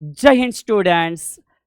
જય Hind students.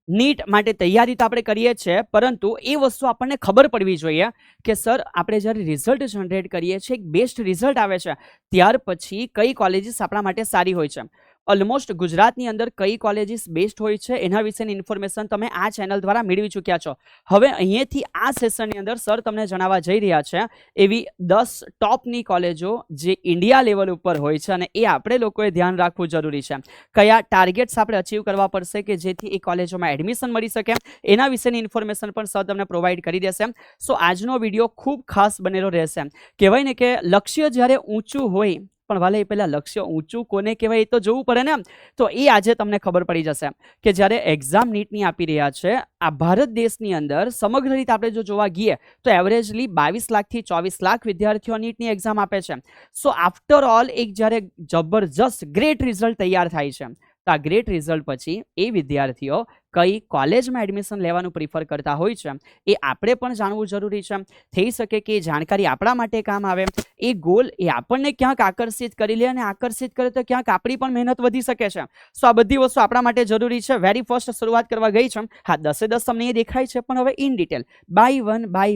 NEET માટે તૈયારી તો આપણે કરીએ છીએ, પરંતુ એ વસ્તુ આપણને ખબર પડવી જોઈએ કે સર આપણે જ્યારે રિઝલ્ટ જનરેટ કરીએ છીએ, એક બેસ્ટ રિઝલ્ટ આવે છે, ત્યાર પછી કઈ કોલેજીસ આપણા માટે સારી હોય છે. ઓલમોસ્ટ ગુજરાતની અંદર કઈ કોલેજીસ બેસ્ટ હોય છે એના વિશેની ઇન્ફોર્મેશન તમે આ ચેનલ દ્વારા મેળવી ચૂક્યા છો. હવે અહીંયાથી આ સેશનની અંદર સર તમને જણાવવા જઈ રહ્યા છે એવી 10 ટોપની કોલેજો જે ઇન્ડિયા લેવલ ઉપર હોય છે, અને એ આપણે લોકોએ ધ્યાન રાખવું જરૂરી છે. કયા ટાર્ગેટ્સ આપણે અચીવ કરવા પડશે કે જેથી એ કોલેજોમાં એડમિશન મળી શકે, એના વિશેની ઇન્ફોર્મેશન પણ સર તમને પ્રોવાઈડ કરી દેશે. સો આજનો વિડીયો ખૂબ ખાસ બનેલો રહેશે. કહેવાય ને કે લક્ષ્ય જ્યારે ઊંચું હોય, પણ વાલે એ પહેલાં લક્ષ્ય ઊંચું કોને કહેવાય એ તો જોવું પડે ને. તો એ આજે તમને ખબર પડી જશે કે જ્યારે એક્ઝામ નીટની આપી રહ્યા છે આ ભારત દેશની અંદર, સમગ્ર રીતે આપણે જો જોવા ગઈએ તો એવરેજલી 22 લાખથી 24 લાખ વિદ્યાર્થીઓ નીટની એક્ઝામ આપે છે. સો આફ્ટર ઓલ એક જ્યારે જબરજસ્ત ગ્રેટ રિઝલ્ટ તૈયાર થાય છે, તો આ ગ્રેટ રિઝલ્ટ પછી એ વિદ્યાર્થીઓ કઈ કોલેજમાં એડમિશન લેવાનું પ્રિફર કરતા હોય છે એ આપણે પણ જાણવું જરૂરી છે. થઈ શકે કે એ જાણકારી આપણા માટે કામ આવે, એ ગોલ એ આપણને ક્યાંક આકર્ષિત કરી લે, અને આકર્ષિત કરે તો ક્યાંક આપણી પણ મહેનત વધી શકે છે. સો આ બધી વસ્તુ આપણા માટે જરૂરી છે. વેરી ફર્સ્ટ શરૂઆત કરવા ગઈ છે, હા 10 તમને એ દેખાય છે, પણ હવે ઇન ડિટેલ બાય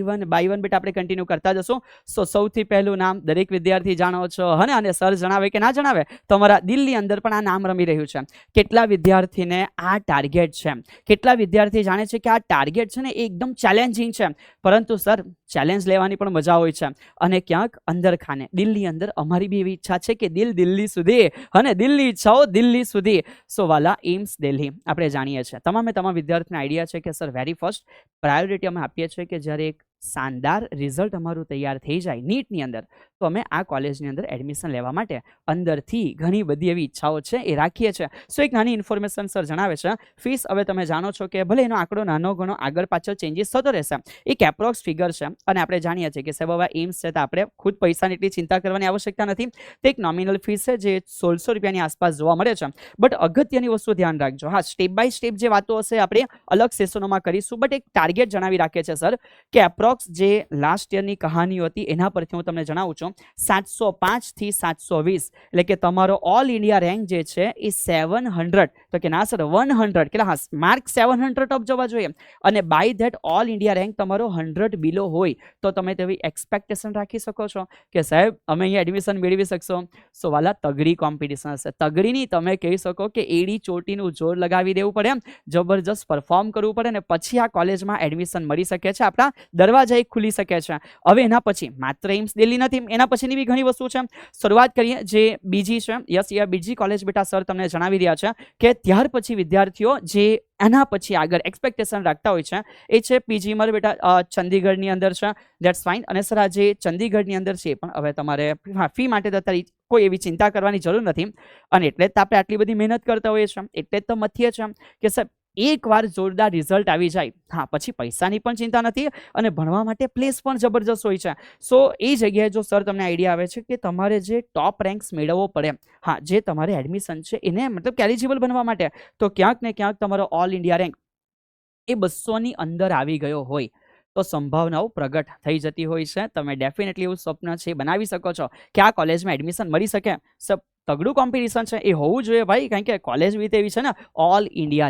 વન બેટા આપણે કન્ટિન્યુ કરતા જશું. સો સૌથી પહેલું નામ દરેક વિદ્યાર્થી જાણો છો, અને સર જણાવે કે ના જણાવે, તમારા દિલની અંદર પણ આ નામ રમી રહ્યું છે. કેટલા વિદ્યાર્થીને આ ટાર્ગેટ છે, કેટલા વિદ્યાર્થી જાણે છે કે આ ટાર્ગેટ છે ને એ એકદમ ચેલેન્જિંગ છે, પરંતુ સર ચેલેન્જ લેવાની પણ મજા હોય છે. અને ક્યાંક અંદર ખાને દિલની અંદર અમારી બી એવી ઈચ્છા છે કે દિલ્હી સુધી, અને દિલની ઈચ્છાઓ દિલ્હી સુધી. સો વાલા એમ્સ દિલ્હી આપણે જાણીએ છીએ, તમામ વિદ્યાર્થીને આઈડિયા છે કે સર વેરી ફર્સ્ટ પ્રાયોરિટી અમે આપીએ છીએ કે જ્યારે એક શાનદાર રિઝલ્ટ અમારું તૈયાર થઈ જાય નીટની અંદર, તો અમે આ કોલેજની અંદર એડમિશન લેવા માટે અંદરથી ઘણી બધી એવી ઈચ્છાઓ છે એ રાખીએ છીએ. સો એક નાની ઇન્ફોર્મેશન સર જણાવે છે. ફીસ હવે તમે જાણો છો કે ભલે એનો આંકડો નાનો ઘણો આગળ પાછળ ચેન્જીસ થતો રહેશે, એક એપ્રોક્સ ફિગર છે, અને આપણે જાણીએ છીએ કે સાહેબ હવે એમ્સ છે તો આપણે ખુદ પૈસાની એટલી ચિંતા કરવાની આવશ્યકતા નથી. તો એક નોમિનલ ફીસ છે જે 1600 રૂપિયાની આસપાસ જોવા મળે છે. બટ અગત્યની વસ્તુ ધ્યાન રાખજો, હા સ્ટેપ બાય સ્ટેપ જે વાતો હશે આપણે અલગ સેશનોમાં કરીશું, બટ એક ટાર્ગેટ જણાવી રાખે છે સર કે એપ્રોક્સ જે લાસ્ટ યરની કહાનીઓ હતી એના પરથી હું તમને જણાવું છું, 705 થી 720, એટલે કે તમારો ઓલ ઇન્ડિયા રેન્ક જે છે એ 700, તો કે ના સર 100, કેટલા, હા માર્ક 700 ટોપ જવા જોઈએ, અને by that all India rank તમારો 100 બિલો હોય તો તમે તેવી એક્સપેક્ટેશન રાખી શકો છો કે સાહેબ અમે અહીંયા એડમિશન મેળવી શકશો. સો વાલા તગડી કોમ્પિટિશન હશે, તગડીની તમે કહી શકો કે એડી ચોટીનું જોર લગાવી દેવું પડે, એમ જબરજસ્ત પરફોર્મ કરવું પડે, અને પછી આ કોલેજમાં એડમિશન મળી શકે છે, આપણા દરવાજા એક ખુલી શકે છે. હવે એના પછી માત્ર એમ્સ દિલ્હી નથી, એના પછીની બી ઘણી વસ્તુ છે. શરૂઆત કરીએ જે બીજી છે, યસ એ બીજી કોલેજ બેટા સર તમને જણાવી રહ્યા છે કે ત્યાર પછી વિદ્યાર્થીઓ જે એના પછી આગળ એક્સપેક્ટેશન રાખતા હોય છે એ છે પીજી મારે બેટા ચંદીગઢની અંદર છે, દેટ્સ ફાઇન. અને સર આ જે ચંદીગઢની અંદર છે પણ હવે તમારે ફી માટે તો અત્યારે કોઈ એવી ચિંતા કરવાની જરૂર નથી, અને એટલે જ આપણે આટલી બધી મહેનત કરતા હોઈએ છીએ, એટલે જ તો મથીએ છીએ કે સર એકવાર જોરદાર રિઝલ્ટ આવી જાય, હા પછી પૈસાની પણ ચિંતા નથી, અને ભણવા માટે પ્લેસ પણ જબરજસ્ત હોય છે. સો એ જગ્યાએ જો સર તમને આઈડિયા આવે છે કે તમારે જે ટોપ રેન્ક્સ મેળવવો પડે, હા જે તમારે એડમિશન છે એને મતલબ એલિજિબલ બનવા માટે, તો ક્યાંક ને ક્યાંક તમારો ઓલ ઇન્ડિયા રેન્ક એ 200ની અંદર આવી ગયો હોય તો સંભાવનાઓ પ્રગટ થઈ જતી હોય છે. તમે ડેફિનેટલી એવું સ્વપ્ન છે બનાવી શકો છો કે આ કોલેજમાં એડમિશન મળી શકે. સબ તગડું કોમ્પિટિશન છે એ હોવું જોઈએ ભાઈ, કારણ કે કોલેજ બી તેવી છે ને ઓલ ઇન્ડિયા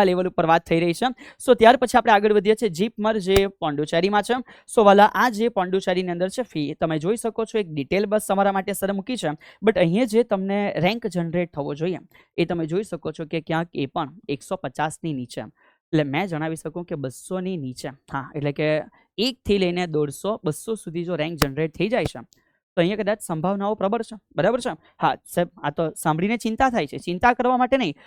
લેવલ ઉપર વાત થઈ રહી છે. સો ત્યાર પછી આપણે આગળ વધીએ છીએ જીપમર જે પોંડુચેરીમાં છે. સો વાલા આ જે પોંડુચેરીની અંદર છે ફી તમે જોઈ શકો છો, એક ડિટેલ બસ તમારા માટે સર મૂકી છે, બટ અહીંયા જે તમને રેન્ક જનરેટ થવો જોઈએ એ તમે જોઈ શકો છો કે ક્યાંક એ પણ 150ની નીચે, એટલે મેં જણાવી શકું કે 200ની નીચે, હા એટલે કે 1 થી લઈને 150 200 સુધી જો રેન્ક જનરેટ થઈ જાય છે તો અહીંયા કદાચ સંભાવનાઓ પ્રબળ છે, બરાબર છે. હા સાહેબ આ તો સાંભળીને ચિંતા થાય છે, ચિંતા કરવા માટે નહીં,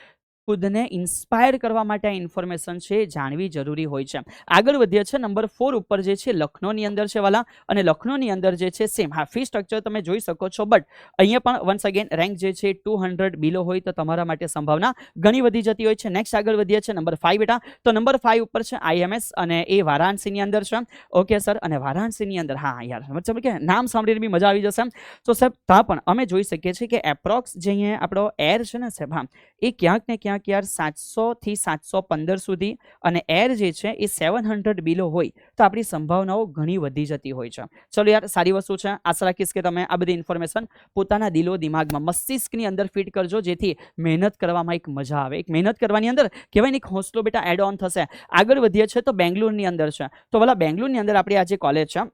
ખુદને ઇન્સ્પાયર કરવા માટે આ ઇન્ફોર્મેશન છે જાણવી જરૂરી હોય છે. આગળ વધીએ છે નંબર 4 ઉપર જે છે લખનૌની અંદર છે વાલા, અને લખનૌની અંદર જે છે સેમ, હા ફી સ્ટ્રક્ચર તમે જોઈ શકો છો, બટ અહીંયા પણ વન્સ અગેન રેન્ક જે છે 200 બિલો હોય તો તમારા માટે સંભાવના ઘણી વધી જતી હોય છે. નેક્સ્ટ આગળ વધીએ છે નંબર 5 બેટા, તો નંબર 5 ઉપર છે IMS, અને એ વારાણસીની અંદર છે. ઓકે સર, અને વારાણસીની અંદર હા યાર મતલબ કે નામ સાંભળીને બી મજા આવી જશે. તો સાહેબ ત્યાં પણ અમે જોઈ શકીએ છીએ કે એપ્રોક્સ જે અહીંયા આપણો એર છે ને સાહેબ, હા એ ક્યાંક ને ક્યાંક ક્યાંક યાર 700 થી 715 સુધી અને એર જે છે એ 700 બિલો હોય તો આપણી સંભાવનાઓ ઘણી વધી જતી હોય છે. ચલો યાર, સારી વસ્તુ છે. આશા રાખીશ કે તમે આ બધી ઇન્ફોર્મેશન પોતાના દિલો દિમાગમાં મસ્તિષ્કની અંદર ફિટ કરજો, જેથી મહેનત કરવામાં એક મજા આવે. એક મહેનત કરવાની અંદર કહેવાય ને એક હોંસલો બેટા એડ ઓન થશે. આગળ વધીએ છે તો બેંગ્લોરની અંદર છે. તો ભલા બેંગ્લોરની અંદર આપણી આ જે કોલેજ છે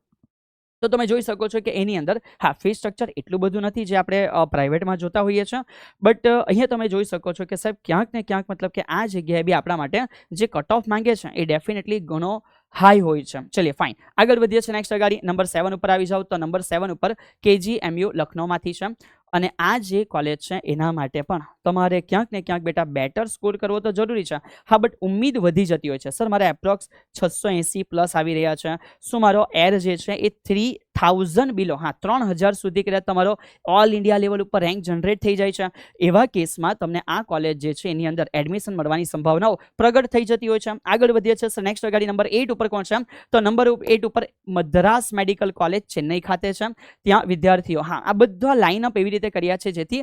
તો તમે જોઈ શકો છો કે એની અંદર ફી સ્ટ્રક્ચર એટલું બધું નથી જે આપણે પ્રાઇવેટમાં જોતા હોઈએ છીએ. બટ અહીંયા તમે જોઈ શકો છો કે સાહેબ ક્યાંક ને ક્યાંક મતલબ કે આ જગ્યાએ બી આપણા માટે જે કટ ઓફ માંગે છે એ ડેફિનેટલી ઘણો હાઈ હોય છે. ચલીએ ફાઇન, આગળ વધીએ છીએ. નેક્સ્ટ ગાડી નંબર 7 ઉપર આવી જાઓ તો નંબર 7 ઉપર KGMU લખનૌમાંથી છે. અને આ જે કોલેજ છે એના માટે પણ તમારે ક્યાંક ને ક્યાંક બેટા બેટર સ્કોર કરવો તો જરૂરી છે. હા, બટ ઉમ્મીદ વધી જતી હોય છે. સર મારે એપ્રોક્સ 680 પ્લસ આવી રહ્યા છે. શું મારો એર જે છે એ 3000 બિલો, 3000 સુધી કદાચ તમારો ઓલ ઇન્ડિયા લેવલ ઉપર રેન્ક જનરેટ થઈ જાય છે, એવા કેસમાં તમને આ કોલેજ જે છે એની અંદર એડમિશન મળવાની સંભાવનાઓ પ્રગટ થઈ જતી હોય છે. આગળ વધીએ છીએ. સર નેક્સ્ટ ગાડી નંબર 8 ઉપર કોણ છે? તો નંબર 8 ઉપર મદ્રાસ મેડિકલ કોલેજ ચેન્નઈ ખાતે છે. ત્યાં વિદ્યાર્થીઓ આ બધા લાઇનઅપ એવી રીતે કર્યા છે જેથી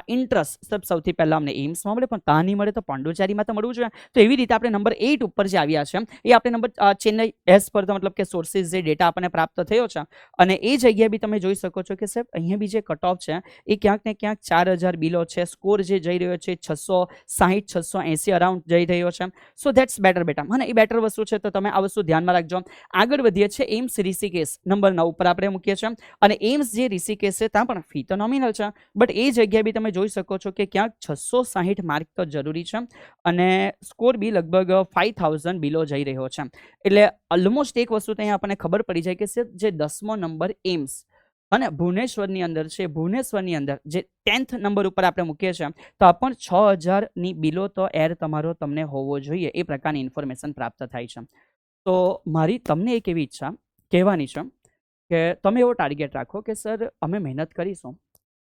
ઇન્ટરેસ્ટ સૌથી પહેલા અમને એમ્સમાં મળે, પણ ત્યાં નહીં મળે તો પોંડુચેરીમાં તો મળવું જોઈએ. તો એવી રીતે આપણે નંબર 8 ઉપર જે આવ્યા છે એ આપણે નંબર ચેન્નઈ એસ પર તો મતલબ કે સોર્સિસ જે ડેટા આપણને પ્રાપ્ત થયો છે અને એ જગ્યાએ બી તમે જોઈ શકો છો કે સાહેબ અહીંયા બી જે કટ ઓફ છે એ ક્યાંક ને ક્યાંક 4000 બિલો છે. સ્કોર જે જઈ રહ્યો છે 660 680 અરાઉન્ડ જઈ રહ્યો છે. સો ધેટ્સ બેટર બેટા. મને એ બેટર વસ્તુ છે તો તમે આ વસ્તુ ધ્યાનમાં રાખજો. આગળ વધીએ છીએ. એમ્સ ઋષિકેશ નંબર 9 ઉપર આપણે મૂકીએ છીએ. અને એમ્સ જે ઋષિકેશ છે ત્યાં પણ ફી તો નોમિનલ છે, બટ એ જગ્યાએ બી તમે જોઈ શકો છો કે ક્યાંક 660 માર્ક તો જરૂરી છે અને સ્કોર બી લગભગ 5000 બિલો જઈ રહ્યો છે. એટલે ઓલમોસ્ટ એક વસ્તુ તો અહીંયા આપણને ખબર પડી જાય કે જે 10મો નંબર એમ્સ અને ભુવનેશ્વરની અંદર છે, ભુવનેશ્વરની અંદર જે 10th નંબર ઉપર આપણે મૂકીએ છીએ તો આ પણ 6000ની બિલો તો એર તમારો તમને હોવો જોઈએ, એ પ્રકારની ઇન્ફોર્મેશન પ્રાપ્ત થાય છે. તો મારી તમને એક એવી ઈચ્છા કહેવાની છે કે તમે એવો ટાર્ગેટ રાખો કે સર અમે મહેનત કરીશું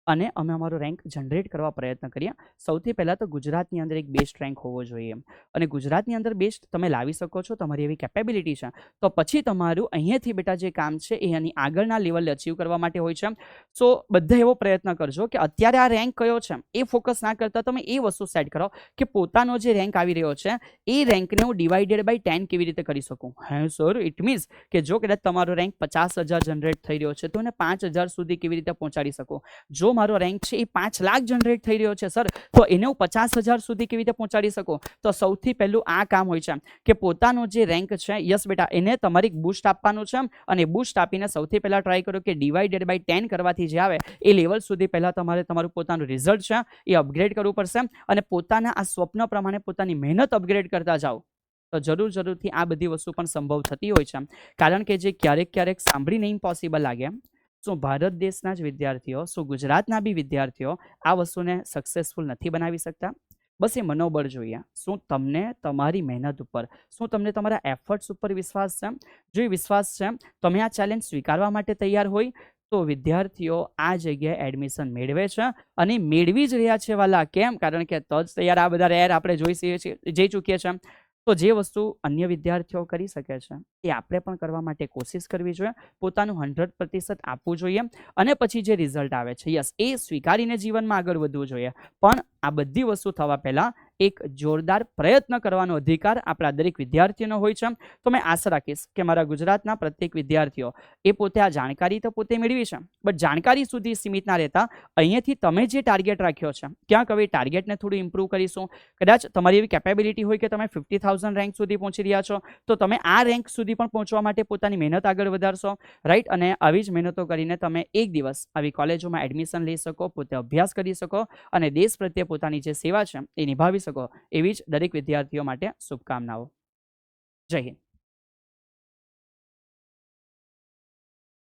અને અમે અમારો રેન્ક જનરેટ કરવા પ્રયત્ન કરીએ. સૌથી પહેલાં તો ગુજરાતની અંદર એક બેસ્ટ રેન્ક હોવો જોઈએ અને ગુજરાતની અંદર બેસ્ટ તમે લાવી શકો છો, તમારી એવી કેપેબિલિટી છે, તો પછી તમારું અહીંયાથી બેટા જે કામ છે એ એની આગળના લેવલે અચીવ કરવા માટે હોય છે. સો બધા એવો પ્રયત્ન કરજો કે અત્યારે આ રેન્ક કયો છે એ ફોકસ ના કરતા તમે એ વસ્તુ સેટ કરો કે પોતાનો જે રેન્ક આવી રહ્યો છે એ રેન્કને હું ડિવાઇડેડ બાય 10 કેવી રીતે કરી શકું. સર ઇટ મીન્સ કે જો કદાચ તમારો રેન્ક 50,000 જનરેટ થઈ રહ્યો છે તો એને 5000 સુધી કેવી રીતે પહોંચાડી શકો. જો મારો રેન્ક છે એ 5 લાખ જનરેટ થઈ રહ્યો છે સર, તો એને હું 50,000 સુધી કેવી રીતે પહોંચાડી શકું. તો સૌથી પહેલું આ કામ હોય છે કે પોતાનો જે રેન્ક છે, યસ બેટા, એને તમારી બૂસ્ટ આપવાનું છે અને બૂસ્ટ આપીને સૌથી પહેલા ટ્રાય કરો કે ડિવાઇડેડ બાય 10 કરવાથી જે આવે એ લેવલ સુધી પહેલા તમારે તમારું પોતાનું રિઝલ્ટ છે એ અપગ્રેડ કરવું પડશે અને પોતાના આ સ્વપ્ન પ્રમાણે પોતાની મહેનત અપગ્રેડ કરતા જાઓ તો જરૂરથી આ બધી વસ્તુ પણ સંભવ થતી હોય છે. કારણ કે જે ક્યારેક સાંભળીને ઇમ્પોસિબલ લાગે, શું ભારત દેશના જ વિદ્યાર્થીઓ, શું ગુજરાતના બી વિદ્યાર્થીઓ આ વસ્તુને સક્સેસફુલ નથી બનાવી શકતા? બસ એ મનોબળ જોઈએ. શું તમને તમારી મહેનત ઉપર, શું તમને તમારા એફર્ટ્સ ઉપર વિશ્વાસ છે? જો એ વિશ્વાસ છે, તમે આ ચેલેન્જ સ્વીકારવા માટે તૈયાર હોય તો વિદ્યાર્થીઓ આ જગ્યાએ એડમિશન મેળવે છે અને મેળવી જ રહ્યા છે વાલા. કેમ? કારણ કે તો જ તૈયાર આ બધા રેર આપણે જઈ ચૂકીએ છીએ. તો જે વસ્તુ અન્ય વિદ્યાર્થીઓ કરી શકે છે એ આપણે પણ કરવા માટે કોશિશ કરવી જોઈએ, પોતાનું 100% આપવું જોઈએ અને પછી જે રિઝલ્ટ આવે છે યસ એ સ્વીકારીને જીવનમાં આગળ વધવું જોઈએ. પણ આ બધી વસ્તુ થવા પહેલાં એક જોરદાર પ્રયત્ન કરવાનો અધિકાર આપણા દરેક વિદ્યાર્થીઓનો હોય છે. તો મેં આશા રાખીશ કે મારા ગુજરાતના પ્રત્યેક વિદ્યાર્થીઓ એ પોતે આ જાણકારી તો પોતે મેળવી છે, બટ જાણકારી સુધી સીમિત ના રહેતા અહીંયાથી તમે જે ટાર્ગેટ રાખ્યો છે ક્યાંક હવે ટાર્ગેટને થોડું ઇમ્પ્રૂવ કરીશું. કદાચ તમારી એવી કેપેબિલિટી હોય કે તમે 50,000 રેન્ક સુધી પહોંચી રહ્યા છો તો તમે આ રેન્ક સુધી પણ પહોંચવા માટે પોતાની મહેનત આગળ વધારશો, રાઈટ? અને આવી જ મહેનતો કરીને તમે એક દિવસ આવી કોલેજોમાં એડમિશન લઈ શકો, પોતે અભ્યાસ કરી શકો અને દેશ પ્રત્યે પોતાની જે સેવા છે એ નિભાવી શકો. એવી જ દરેક વિદ્યાર્થીઓ માટે શુભકામનાઓ. જય હિન્દ.